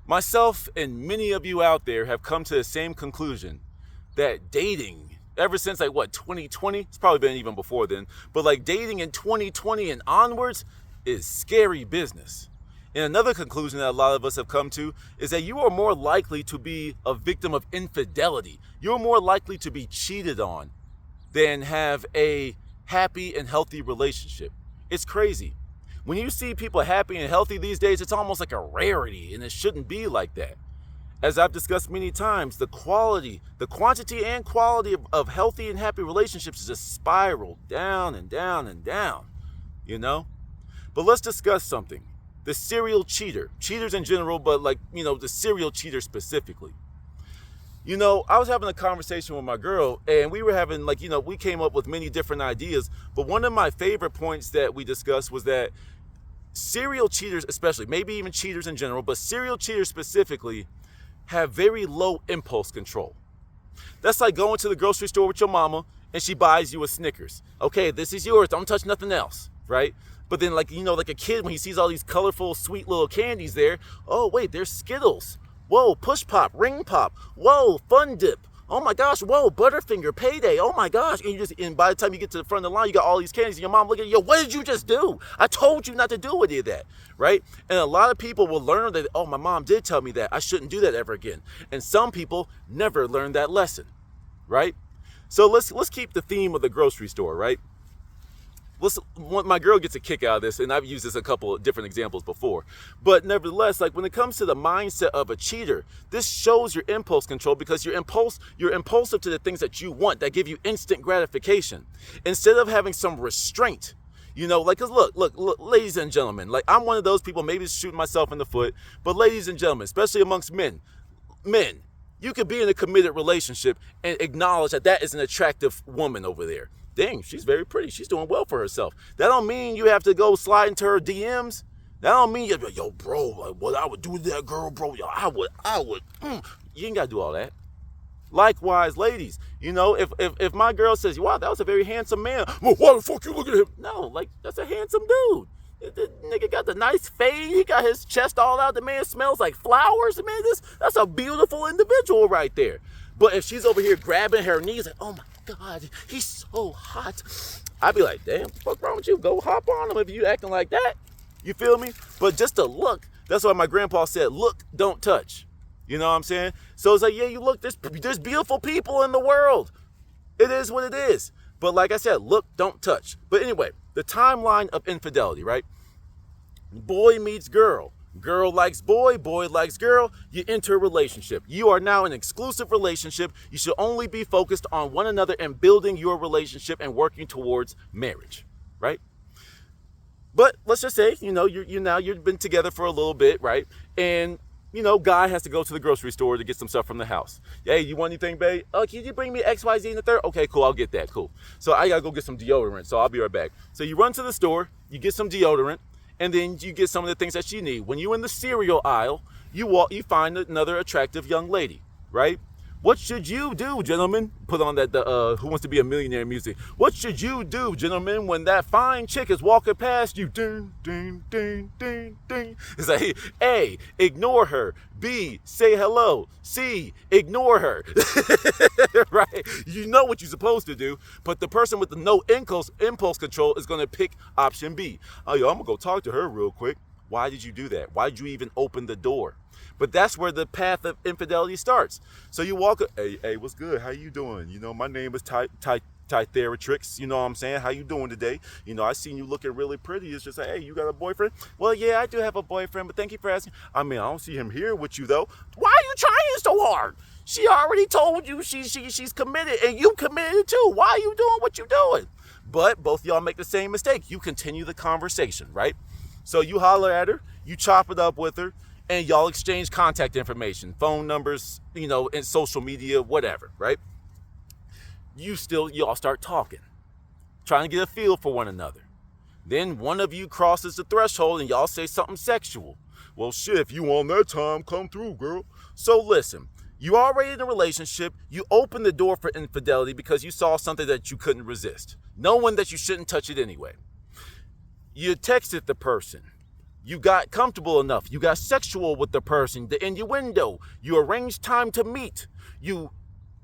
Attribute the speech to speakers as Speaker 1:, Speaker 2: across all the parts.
Speaker 1: Myself and many of you out there have come to the same conclusion that dating, ever since like what, 2020, it's probably been even before then, but like dating in 2020 and onwards is scary business. And another conclusion that a lot of us have come to is that you are more likely to be a victim of infidelity. You're more likely to be cheated on than have a happy and healthy relationship. It's crazy. When you see people happy and healthy these days, it's almost like a rarity, and it shouldn't be like that. As I've discussed many times, the quantity and quality of healthy and happy relationships is just spiraled down and down and down, you know? But let's discuss something. The serial cheater. Cheaters in general, but the serial cheater specifically. I was having a conversation with my girl, and we were having, we came up with many different ideas, but one of my favorite points that we discussed was that serial cheaters especially, maybe even cheaters in general, but serial cheaters specifically, have very low impulse control. That's like going to the grocery store with your mama, and she buys you a Snickers. Okay, this is yours, don't touch nothing else, right? But then, like a kid, when he sees all these colorful, sweet little candies there, oh, wait, there's Skittles. Whoa, Push Pop, Ring Pop. Whoa, Fun Dip. Oh my gosh, whoa, Butterfinger, Payday. Oh my gosh. And by the time you get to the front of the line, you got all these candies, and your mom looking at you, what did you just do? I told you not to do any of that, right? And a lot of people will learn that, oh, my mom did tell me that. I shouldn't do that ever again. And some people never learn that lesson, right? So let's keep the theme of the grocery store, right? My girl gets a kick out of this, and I've used this a couple of different examples before. But nevertheless, when it comes to the mindset of a cheater, this shows your impulse control, because you're impulsive to the things that you want, that give you instant gratification, instead of having some restraint. Because look, ladies and gentlemen, I'm one of those people, maybe shooting myself in the foot, but ladies and gentlemen, especially amongst men, you could be in a committed relationship and acknowledge that is an attractive woman over there. Dang, she's very pretty. She's doing well for herself. That don't mean you have to go slide into her DMs. That don't mean yo, bro, what I would do to that girl, bro. Yo, I would. You ain't got to do all that. Likewise, ladies, if my girl says, wow, that was a very handsome man. Well, why the fuck you look at him? No, that's a handsome dude. The nigga got the nice fade. He got his chest all out. The man smells like flowers. Man, that's a beautiful individual right there. But if she's over here grabbing her knees, like, oh my God, he's so hot, I'd be like, damn, what's wrong with you? Go hop on him if you acting like that. You feel me? But just to look, that's why my grandpa said, look, don't touch. You know what I'm saying? So it's like, yeah, you look, there's beautiful people in the world. It is what it is. But like I said, look, don't touch. But anyway, the timeline of infidelity, right? Boy meets girl. Girl likes boy, boy likes girl, you enter a relationship. You are now in an exclusive relationship. You should only be focused on one another and building your relationship and working towards marriage, right? But let's just say, you've been together for a little bit, right? And, guy has to go to the grocery store to get some stuff from the house. Hey, you want anything, babe? Oh, can you bring me XYZ in the third? Okay, cool, I'll get that, cool. So I gotta go get some deodorant, so I'll be right back. So you run to the store, you get some deodorant, and then you get some of the things that you need. When you're in the cereal aisle, you find another attractive young lady, right? What should you do, gentlemen? Put on that Who Wants to Be a Millionaire music. What should you do, gentlemen, when that fine chick is walking past you? Ding, ding, ding, ding, ding. It's like, A, ignore her. B, say hello. C, ignore her. Right? You know what you're supposed to do, but the person with the no impulse control is going to pick option B. Oh, yo, I'm going to go talk to her real quick. Why did you do that? Why did you even open the door? But that's where the path of infidelity starts. So you walk, hey, what's good? How you doing? My name is Theratrix. You know what I'm saying? How you doing today? I seen you looking really pretty. It's just like, hey, you got a boyfriend? Well, yeah, I do have a boyfriend, but thank you for asking. I don't see him here with you, though. Why are you trying so hard? She already told you she's committed, and you committed too. Why are you doing what you're doing? But both y'all make the same mistake. You continue the conversation, right? So you holler at her, you chop it up with her, and y'all exchange contact information, phone numbers, and social media, whatever, right? Y'all start talking, trying to get a feel for one another. Then one of you crosses the threshold and y'all say something sexual. Well, shit, if you on that time, come through, girl. So listen, you already in a relationship, you opened the door for infidelity because you saw something that you couldn't resist, knowing that you shouldn't touch it anyway. You texted the person. You got comfortable enough. You got sexual with the person, the innuendo. You arranged time to meet. You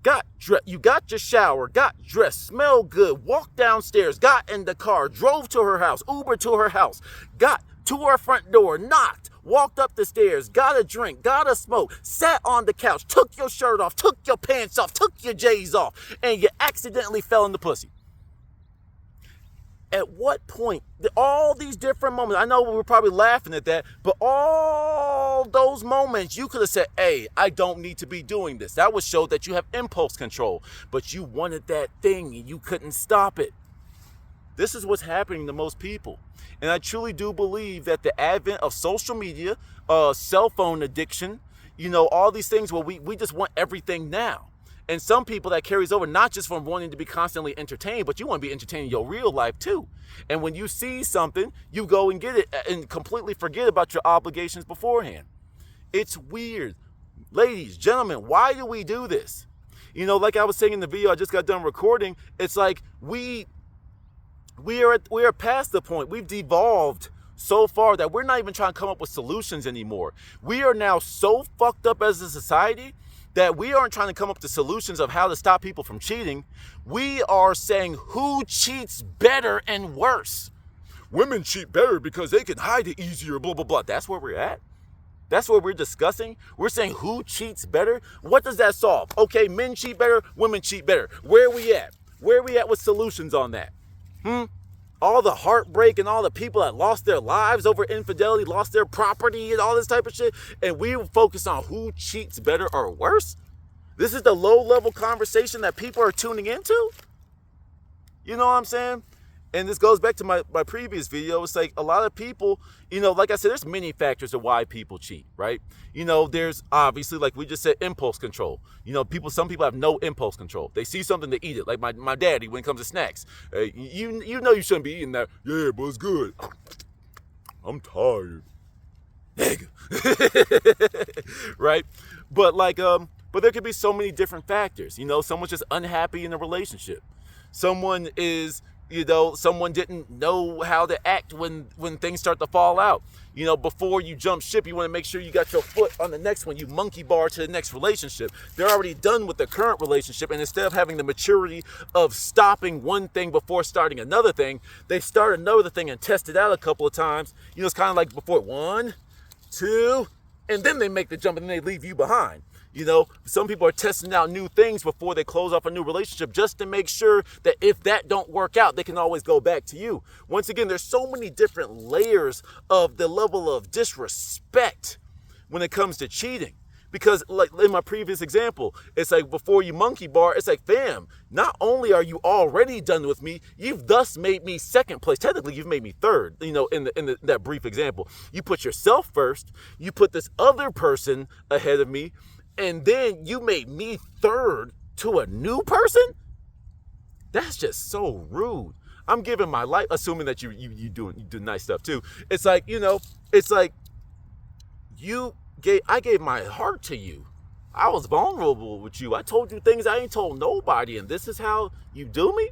Speaker 1: got your shower, got dressed, smelled good, walked downstairs, got in the car, drove to her house, Ubered to her house, got to her front door, knocked, walked up the stairs, got a drink, got a smoke, sat on the couch, took your shirt off, took your pants off, took your J's off, and you accidentally fell in the pussy. At what point, all these different moments, I know we were probably laughing at that, but all those moments, you could have said, hey, I don't need to be doing this. That would show that you have impulse control, but you wanted that thing and you couldn't stop it. This is what's happening to most people. And I truly do believe that the advent of social media, cell phone addiction, all these things where we just want everything now. And some people that carries over not just from wanting to be constantly entertained, but you want to be entertained in your real life too. And when you see something, you go and get it and completely forget about your obligations beforehand. It's weird. Ladies, gentlemen, why do we do this? Like I was saying in the video I just got done recording, it's like we are past the point. We've devolved so far that we're not even trying to come up with solutions anymore. We are now so fucked up as a society that we aren't trying to come up with solutions of how to stop people from cheating. We are saying who cheats better and worse. Women cheat better because they can hide it easier, blah, blah, blah. That's where we're at. That's what we're discussing. We're saying who cheats better. What does that solve? Okay, men cheat better, women cheat better. Where are we at? Where are we at with solutions on that? All the heartbreak and all the people that lost their lives over infidelity, lost their property and all this type of shit, and we focus on who cheats better or worse? This is the low-level conversation that people are tuning into? You know what I'm saying? And this goes back to my previous video. It's like a lot of people, like I said, there's many factors of why people cheat, right? There's obviously, like we just said, impulse control. Some people have no impulse control. They see something, they eat it. Like my daddy, when it comes to snacks. You shouldn't be eating that. Yeah, but it's good. I'm tired. Nigga. Right? But but there could be so many different factors. Someone's just unhappy in a relationship. Someone is... someone didn't know how to act when things start to fall out. Before you jump ship, you want to make sure you got your foot on the next one. You monkey bar to the next relationship. They're already done with the current relationship, and instead of having the maturity of stopping one thing before starting another thing, they start another thing and test it out a couple of times. It's kind of like before 1, 2, and then they make the jump and then they leave you behind. Some people are testing out new things before they close off a new relationship just to make sure that if that don't work out, they can always go back to you. Once again, there's so many different layers of the level of disrespect when it comes to cheating. Because like in my previous example, it's like before you monkey bar, it's like, fam, not only are you already done with me, you've thus made me second place. Technically, you've made me third, in that brief example. You put yourself first, you put this other person ahead of me, and then you made me third to a new person? That's just so rude. I'm giving my life, assuming that you do nice stuff too. It's like, it's like I gave my heart to you. I was vulnerable with you. I told you things I ain't told nobody, and this is how you do me?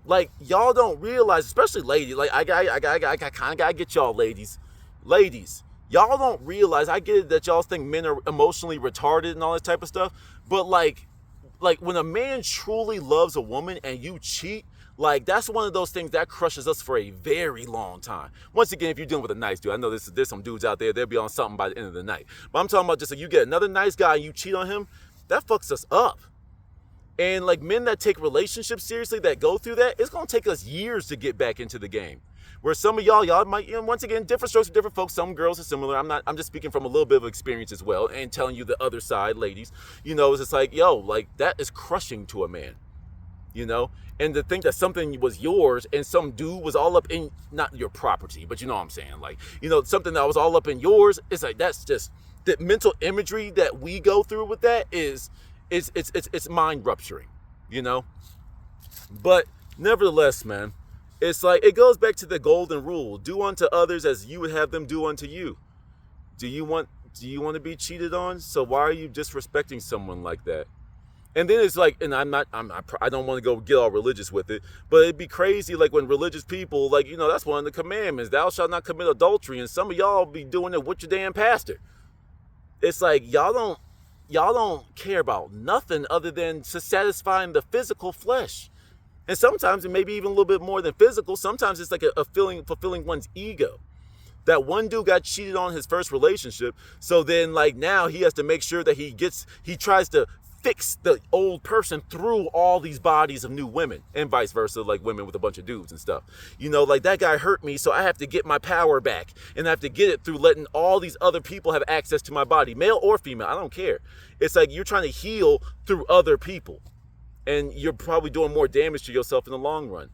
Speaker 1: Like, y'all don't realize, especially ladies, like I kind of gotta get y'all ladies. Ladies, y'all don't realize, I get it that y'all think men are emotionally retarded and all this type of stuff, but like when a man truly loves a woman and you cheat, like that's one of those things that crushes us for a very long time. Once again, if you're dealing with a nice dude, I know there's some dudes out there, they'll be on something by the end of the night. But I'm talking about just like you get another nice guy and you cheat on him, that fucks us up. And like men that take relationships seriously, that go through that, it's gonna take us years to get back into the game. Where some of y'all might, once again, different strokes for different folks. Some girls are similar. I'm just speaking from a little bit of experience as well and telling you the other side, ladies. It's just like, like that is crushing to a man, And to think that something was yours and some dude was all up in, not your property, but you know what I'm saying? Like, something that was all up in yours, it's like, that's just, the mental imagery that we go through with that it's mind rupturing, But nevertheless, man, it's like, it goes back to the golden rule. Do unto others as you would have them do unto you. Do you want to be cheated on? So why are you disrespecting someone like that? And then it's like, and I don't want to go get all religious with it, but it'd be crazy like when religious people, like, that's one of the commandments, thou shalt not commit adultery, and some of y'all be doing it with your damn pastor. It's like y'all don't care about nothing other than to satisfying the physical flesh. And sometimes it may be even a little bit more than physical. Sometimes it's like a feeling, fulfilling one's ego. That one dude got cheated on his first relationship, so then like now he has to make sure that he tries to fix the old person through all these bodies of new women, and vice versa, like women with a bunch of dudes and stuff. Like that guy hurt me, so I have to get my power back, and I have to get it through letting all these other people have access to my body, male or female, I don't care. It's like you're trying to heal through other people, and you're probably doing more damage to yourself in the long run.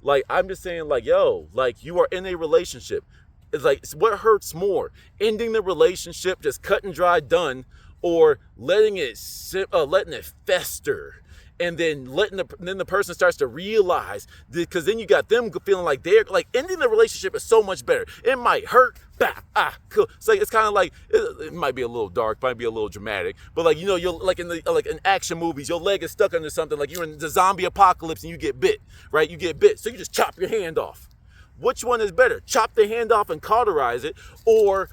Speaker 1: Like, I'm just saying, like, yo, like, you are in a relationship. It's like, what hurts more? Ending the relationship, just cut and dry, done, or letting it fester, and then then the person starts to realize, because then you got them feeling like they're like, ending the relationship is so much better. It might hurt, cool. It's kind of like, it might be a little dark, might be a little dramatic, but like, you're like in action movies, your leg is stuck under something, like you're in the zombie apocalypse and you get bit, right? You get bit, so you just chop your hand off. Which one is better? Chop the hand off and cauterize it, or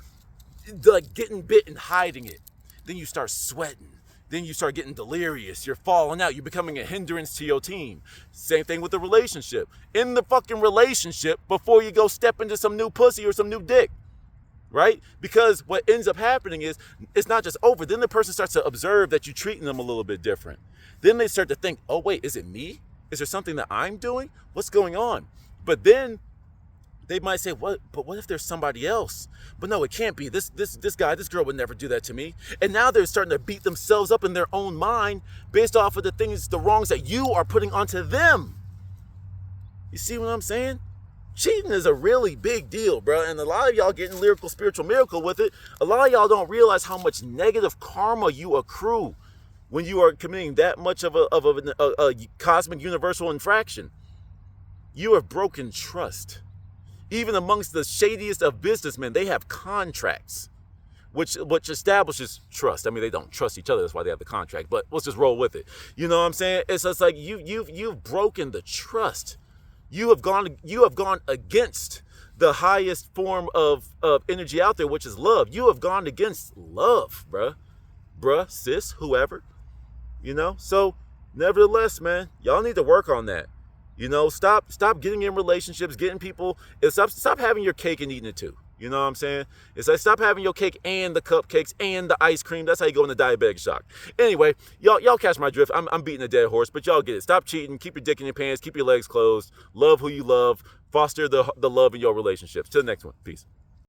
Speaker 1: like getting bit and hiding it? Then you start sweating. Then you start getting delirious. You're falling out. You're becoming a hindrance to your team. Same thing with the relationship. In the fucking relationship before you go step into some new pussy or some new dick, right? Because what ends up happening is it's not just over. Then the person starts to observe that you're treating them a little bit different. Then they start to think, oh, wait, is it me? Is there something that I'm doing? What's going on? But then they might say, what if there's somebody else? But no, it can't be. This girl would never do that to me. And now they're starting to beat themselves up in their own mind based off of the wrongs that you are putting onto them. You see what I'm saying? Cheating is a really big deal, bro. And a lot of y'all getting lyrical, spiritual miracle with it. A lot of y'all don't realize how much negative karma you accrue when you are committing that much of a cosmic universal infraction. You have broken trust. Even amongst the shadiest of businessmen, they have contracts, which establishes trust. I mean, they don't trust each other. That's why they have the contract. But let's just roll with it. You know what I'm saying? It's just like you've broken the trust. You have gone against the highest form of energy out there, which is love. You have gone against love, bruh, sis, whoever. So nevertheless, man, y'all need to work on that. Stop getting in relationships, getting people, stop having your cake and eating it too. You know what I'm saying? It's like, stop having your cake and the cupcakes and the ice cream. That's how you go into diabetic shock. Anyway, y'all catch my drift. I'm beating a dead horse, but y'all get it. Stop cheating. Keep your dick in your pants. Keep your legs closed. Love who you love. Foster the love in your relationships. Till the next one. Peace.